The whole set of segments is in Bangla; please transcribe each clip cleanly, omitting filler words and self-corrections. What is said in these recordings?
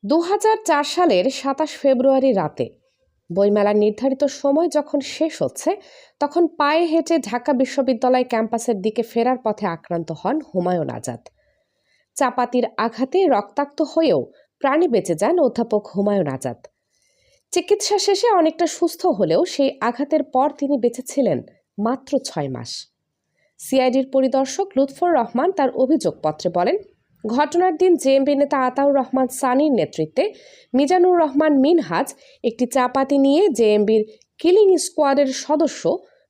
2004 সালের 27 ফেব্রুয়ারি রাতে বইমেলার নির্ধারিত সময় যখন শেষ হচ্ছে তখন পায়ে হেঁটে ঢাকা বিশ্ববিদ্যালয় ক্যাম্পাসের দিকে ফেরার পথে আক্রান্ত হন হুমায়ুন আজাদ। চাপাতির আঘাতে রক্তাক্ত হয়েও প্রাণে বেঁচে যান অধ্যাপক হুমায়ুন আজাদ। চিকিৎসা শেষে অনেকটা সুস্থ হলেও সেই আঘাতের পর তিনি বেঁচে ছিলেন মাত্র 6 মাস। সিআইডির পরিদর্শক লুৎফর রহমান তার অভিযোগপত্রে বলেন, ঘটনার দিন জেএমবি নেতা আতাউর রহমান সানির নেতৃত্বে মিজানুর রহমান মিনহাজ একটি চাপাতি নিয়ে জেএমবির কিলিং স্কোয়াডের সদস্য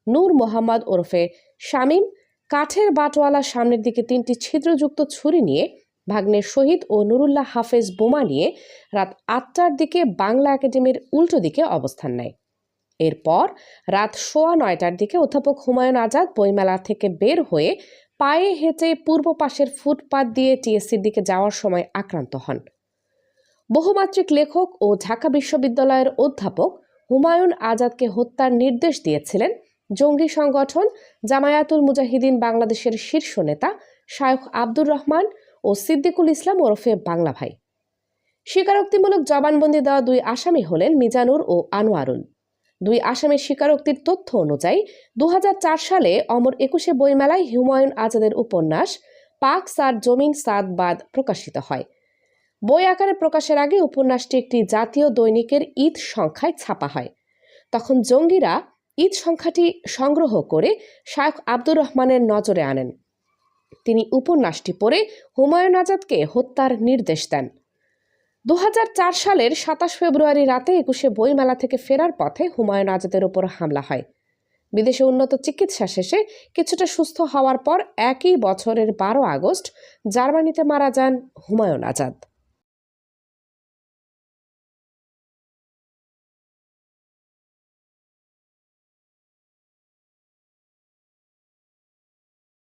নূর মোহাম্মদ ওরফে শামীম কাঠের বাটওয়ালা সামনের দিকে 3টি ছিদ্রযুক্ত ছুরি নিয়ে, ভাগ্নের শহীদ ও নুরুল্লাহ হাফেজ বোমা নিয়ে রাত 8টার দিকে বাংলা একাডেমির উল্টো দিকে অবস্থান নেয়। এরপর রাত 9:15টার দিকে অধ্যাপক হুমায়ুন আজাদ বইমেলা থেকে বের হয়ে পায়ে হেঁটে পূর্ব পাশের ফুটপাত দিয়ে টিএসসির দিকে যাওয়ার সময় আক্রান্ত হন। বহুমাত্রিক লেখক ও ঢাকা বিশ্ববিদ্যালয়ের অধ্যাপক হুমায়ুন আজাদকে হত্যার নির্দেশ দিয়েছিলেন জঙ্গি সংগঠন জামায়াতুল মুজাহিদিন বাংলাদেশের শীর্ষ নেতা শায়খ আব্দুর রহমান ও সিদ্দিকুল ইসলাম ওরফে বাংলা ভাই। স্বীকারোক্তিমূলক জবানবন্দি দেওয়া 2 আসামি হলেন মিজানুর ও আনোয়ারুল। 2 আসামির স্বীকারোক্তির তথ্য অনুযায়ী 2004 সালে অমর 21 বইমেলায় হুমায়ুন আজাদের উপন্যাস পাক সার জমিন সাদ বাদ প্রকাশিত হয়। বই আকারে প্রকাশের আগে উপন্যাসটি একটি জাতীয় দৈনিকের ঈদ সংখ্যায় ছাপা হয়। তখন জঙ্গিরা ঈদ সংখ্যাটি সংগ্রহ করে শায়খ আব্দুর রহমানের নজরে আনেন। তিনি উপন্যাসটি পড়ে হুমায়ুন আজাদকে হত্যার নির্দেশ দেন। 2004 সালের 27 ফেব্রুয়ারি রাতে 21 বইমেলা থেকে ফেরার পথে হুমায়ুন আজাদের উপর হামলা হয়। বিদেশে উন্নত চিকিৎসা শেষে কিছুটা সুস্থ হওয়ার পর একই বছরের 12 আগস্ট জার্মানিতে মারা যান হুমায়ুন আজাদ।